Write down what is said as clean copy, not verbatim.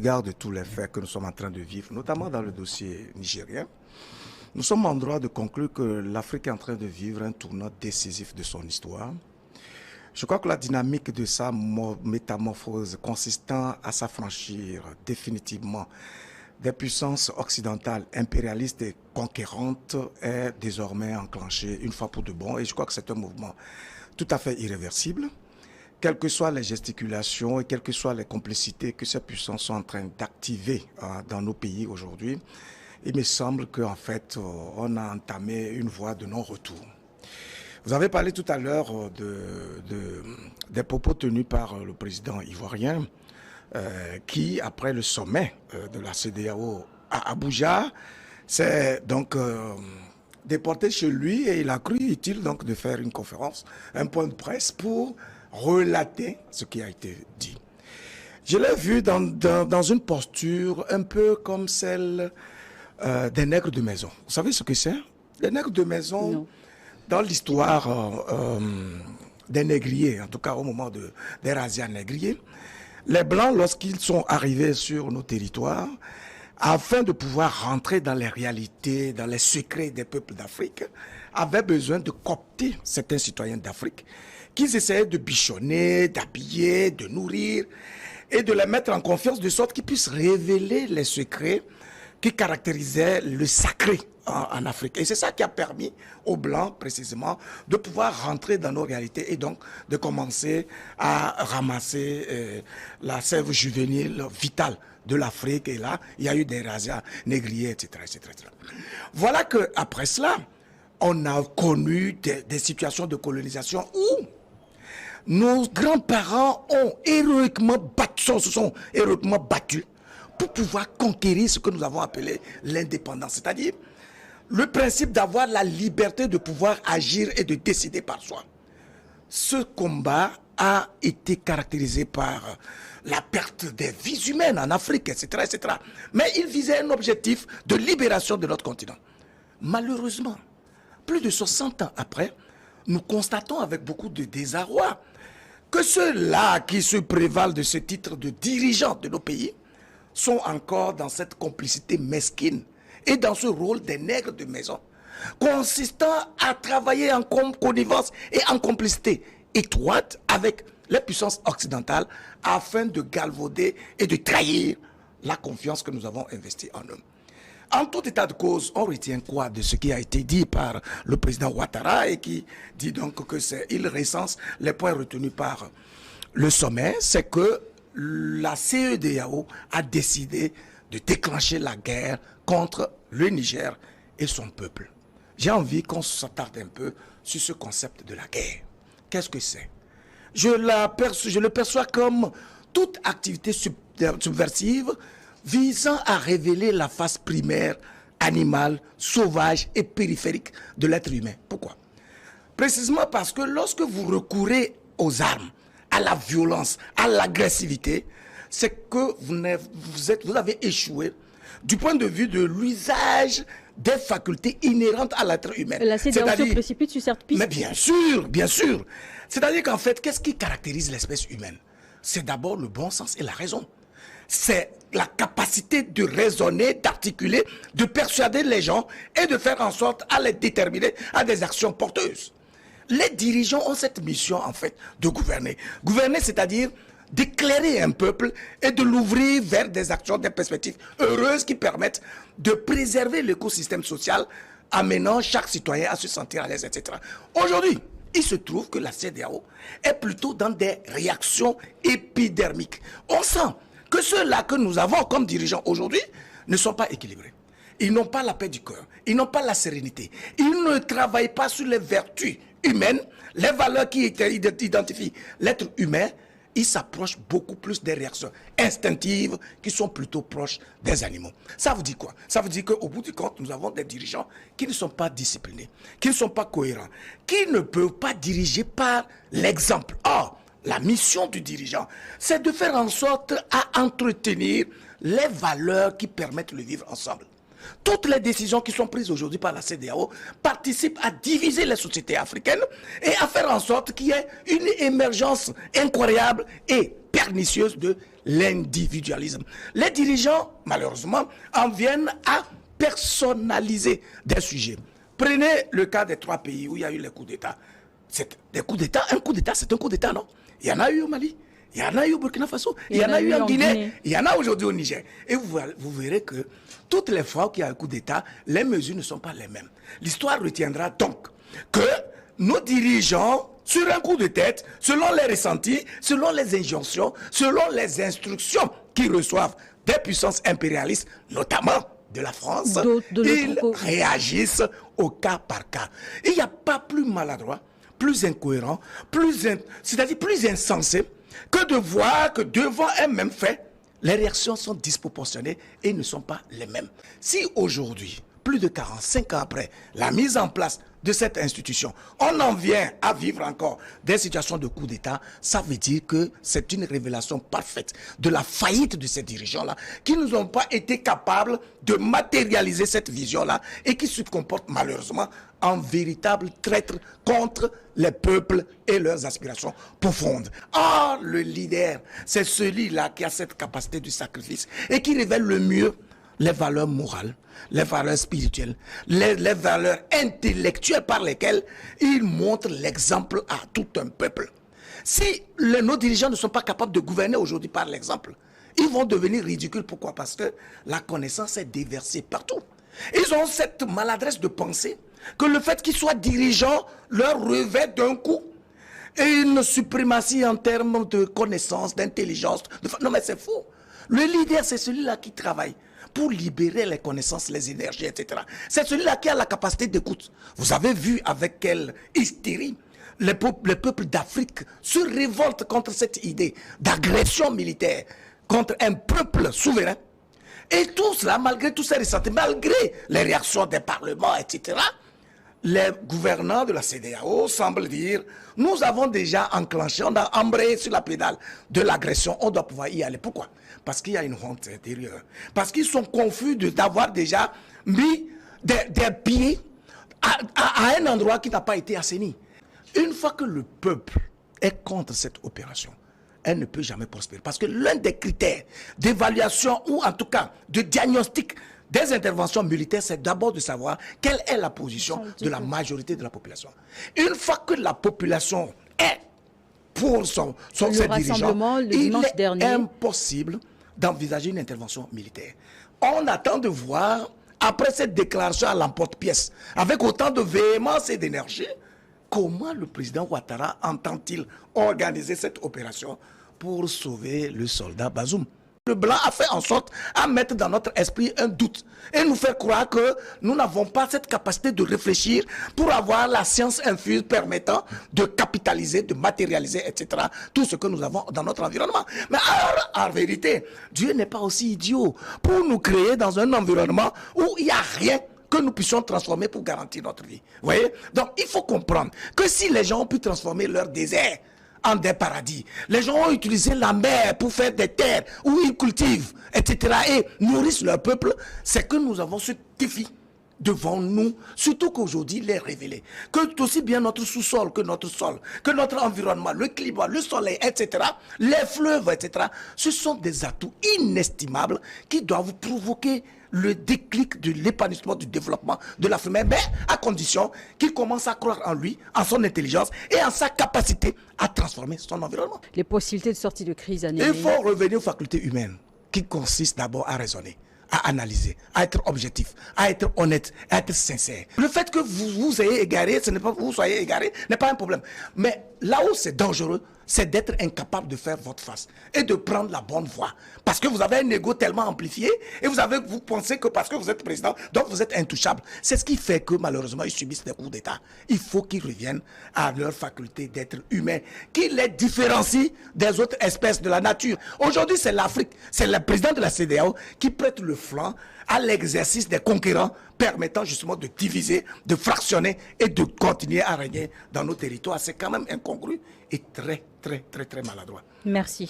regard de tous les faits que nous sommes en train de vivre, notamment dans le dossier nigérien, nous sommes en droit de conclure que l'Afrique est en train de vivre un tournant décisif de son histoire. Je crois que la dynamique de sa métamorphose consistant à s'affranchir définitivement des puissances occidentales impérialistes et conquérantes est désormais enclenchée une fois pour de bon. Et je crois que c'est un mouvement tout à fait irréversible. Quelles que soient les gesticulations et quelles que soient les complicités que ces puissances sont en train d'activer dans nos pays aujourd'hui, il me semble qu'en fait, on a entamé une voie de non-retour. Vous avez parlé tout à l'heure des propos tenus par le président ivoirien qui, après le sommet de la CEDEAO à Abuja, s'est donc déporté chez lui et il a cru utile donc de faire une conférence, un point de presse pour relater ce qui a été dit. Je l'ai vu dans une posture un peu comme celle des nègres de maison. Vous savez ce que c'est? Les nègres de maison, non. Dans l'histoire des négriers, en tout cas au moment des razzias négriers, les Blancs, lorsqu'ils sont arrivés sur nos territoires, afin de pouvoir rentrer dans les réalités, dans les secrets des peuples d'Afrique, avaient besoin de coopter certains citoyens d'Afrique qu'ils essayaient de bichonner, d'habiller, de nourrir et de les mettre en confiance de sorte qu'ils puissent révéler les secrets qui caractérisaient le sacré en Afrique. Et c'est ça qui a permis aux Blancs, précisément, de pouvoir rentrer dans nos réalités et donc de commencer à ramasser la sève juvénile vitale de l'Afrique. Et là, il y a eu des razzias négriers, etc., etc., etc. Voilà qu'après cela, on a connu des situations de colonisation où nos grands-parents ont héroïquement battu, se sont héroïquement battus pour pouvoir conquérir ce que nous avons appelé l'indépendance. C'est-à-dire le principe d'avoir la liberté de pouvoir agir et de décider par soi. Ce combat a été caractérisé par la perte des vies humaines en Afrique, etc., etc. Mais il visait un objectif de libération de notre continent. Malheureusement, plus de 60 ans après, nous constatons avec beaucoup de désarroi que ceux-là qui se prévalent de ce titre de dirigeants de nos pays sont encore dans cette complicité mesquine et dans ce rôle des nègres de maison, consistant à travailler en connivence et en complicité étroite avec les puissances occidentales afin de galvauder et de trahir la confiance que nous avons investie en eux. En tout état de cause, on retient quoi de ce qui a été dit par le président Ouattara et qui dit donc que il recense les points retenus par le sommet, c'est que la CEDEAO a décidé de déclencher la guerre contre le Niger et son peuple. J'ai envie qu'on s'attarde un peu sur ce concept de la guerre. Qu'est-ce que c'est? Je le perçois comme toute activité subversive visant à révéler la face primaire, animale, sauvage et périphérique de l'être humain. Pourquoi? Précisément parce que lorsque vous recourez aux armes, à la violence, à l'agressivité, c'est que vous avez échoué du point de vue de l'usage des facultés inhérentes à l'être humain. La CEDEAO se précipite sur cette piste. Mais bien sûr, bien sûr. C'est-à-dire qu'en fait, qu'est-ce qui caractérise l'espèce humaine? C'est d'abord le bon sens et la raison. C'est la capacité de raisonner, d'articuler, de persuader les gens et de faire en sorte à les déterminer à des actions porteuses. Les dirigeants ont cette mission, en fait, de gouverner. Gouverner, c'est-à-dire d'éclairer un peuple et de l'ouvrir vers des actions, des perspectives heureuses qui permettent de préserver l'écosystème social, amenant chaque citoyen à se sentir à l'aise, etc. Aujourd'hui, il se trouve que la CEDEAO est plutôt dans des réactions épidermiques. On sent que ceux-là que nous avons comme dirigeants aujourd'hui ne sont pas équilibrés. Ils n'ont pas la paix du cœur, ils n'ont pas la sérénité, ils ne travaillent pas sur les vertus humaines, les valeurs qui identifient l'être humain. Ils s'approchent beaucoup plus des réactions instinctives qui sont plutôt proches des animaux. Ça vous dit quoi? Ça veut dire qu'au bout du compte, nous avons des dirigeants qui ne sont pas disciplinés, qui ne sont pas cohérents, qui ne peuvent pas diriger par l'exemple. Or, la mission du dirigeant, c'est de faire en sorte à entretenir les valeurs qui permettent le vivre ensemble. Toutes les décisions qui sont prises aujourd'hui par la CEDEAO participent à diviser les sociétés africaines et à faire en sorte qu'il y ait une émergence incroyable et pernicieuse de l'individualisme. Les dirigeants, malheureusement, en viennent à personnaliser des sujets. Prenez le cas des 3 pays où il y a eu les coups d'État. Des coups d'État, un coup d'État, c'est un coup d'État, non? Il y en a eu au Mali, il y en a eu au Burkina Faso, il y en a eu en Guinée, il y en a aujourd'hui au Niger. Et vous verrez que toutes les fois qu'il y a un coup d'État, les mesures ne sont pas les mêmes. L'histoire retiendra donc que nos dirigeants, sur un coup de tête, selon les ressentis, selon les injonctions, selon les instructions qu'ils reçoivent des puissances impérialistes, notamment de la France, ils réagissent au cas par cas. Il n'y a pas plus maladroit, plus incohérent, c'est-à-dire plus insensé que de voir que devant un même fait, les réactions sont disproportionnées et ne sont pas les mêmes. Si aujourd'hui, plus de 45 ans après la mise en place de cette institution, on en vient à vivre encore des situations de coup d'État, ça veut dire que c'est une révélation parfaite de la faillite de ces dirigeants-là, qui n'ont pas été capables de matérialiser cette vision-là et qui se comportent malheureusement en véritables traîtres contre les peuples et leurs aspirations profondes. Or, le leader, c'est celui-là qui a cette capacité de sacrifice et qui révèle le mieux les valeurs morales, les valeurs spirituelles, les valeurs intellectuelles par lesquelles il montre l'exemple à tout un peuple. Si nos dirigeants ne sont pas capables de gouverner aujourd'hui par l'exemple, ils vont devenir ridicules. Pourquoi? Parce que la connaissance est déversée partout. Ils ont cette maladresse de penser que le fait qu'ils soient dirigeants leur revêt d'un coup une suprématie en termes de connaissance, d'intelligence. Non mais c'est faux. Le leader, c'est celui-là qui travaille pour libérer les connaissances, les énergies, etc. C'est celui-là qui a la capacité d'écoute. Vous avez vu avec quelle hystérie les peuples d'Afrique se révoltent contre cette idée d'agression militaire contre un peuple souverain. Et tout cela, malgré tous ces ressentis, malgré les réactions des parlements, etc., les gouvernants de la CEDEAO semblent dire « Nous avons déjà enclenché, on a embrayé sur la pédale de l'agression, on doit pouvoir y aller. » Pourquoi? Parce qu'il y a une honte intérieure. Parce qu'ils sont confus d'avoir déjà mis des pieds à un endroit qui n'a pas été assaini. Une fois que le peuple est contre cette opération, elle ne peut jamais prospérer. Parce que l'un des critères d'évaluation ou en tout cas de diagnostic des interventions militaires, c'est d'abord de savoir quelle est la position de la majorité de la population. Une fois que la population est pour ses dirigeants, il est impossible d'envisager une intervention militaire. On attend de voir, après cette déclaration à l'emporte-pièce, avec autant de véhémence et d'énergie, comment le président Ouattara entend-il organiser cette opération pour sauver le soldat Bazoum? Le blanc a fait en sorte à mettre dans notre esprit un doute et nous faire croire que nous n'avons pas cette capacité de réfléchir pour avoir la science infuse permettant de capitaliser, de matérialiser, etc. tout ce que nous avons dans notre environnement. Mais alors, en vérité, Dieu n'est pas aussi idiot pour nous créer dans un environnement où il n'y a rien que nous puissions transformer pour garantir notre vie. Vous voyez? Donc, il faut comprendre que si les gens ont pu transformer leur désert en des paradis, les gens ont utilisé la mer pour faire des terres où ils cultivent, etc. et nourrissent leur peuple, c'est que nous avons ce défi devant nous, surtout qu'aujourd'hui il est révélé que aussi bien notre sous-sol que notre sol, que notre environnement, le climat, le soleil, etc., les fleuves, etc., ce sont des atouts inestimables qui doivent provoquer le déclic de l'épanouissement, du développement de l'Afrique, mais à condition qu'il commence à croire en lui, en son intelligence et en sa capacité à transformer son environnement. Les possibilités de sortie de crise à Niamey. Il faut revenir aux facultés humaines qui consistent d'abord à raisonner, à analyser, à être objectif, à être honnête, à être sincère. Le fait que vous soyez égaré, ce n'est pas vous soyez égaré, n'est pas un problème. Mais là où c'est dangereux, c'est d'être incapable de faire votre face et de prendre la bonne voie. Parce que vous avez un ego tellement amplifié et vous pensez que parce que vous êtes président, donc vous êtes intouchable. C'est ce qui fait que malheureusement ils subissent des coups d'État. Il faut qu'ils reviennent à leur faculté d'être humains, qui les différencie des autres espèces de la nature. Aujourd'hui, c'est l'Afrique, c'est le président de la CEDEAO qui prête le flanc à l'exercice des conquérants permettant justement de diviser, de fractionner et de continuer à régner dans nos territoires. C'est quand même incongru et très maladroit. Merci.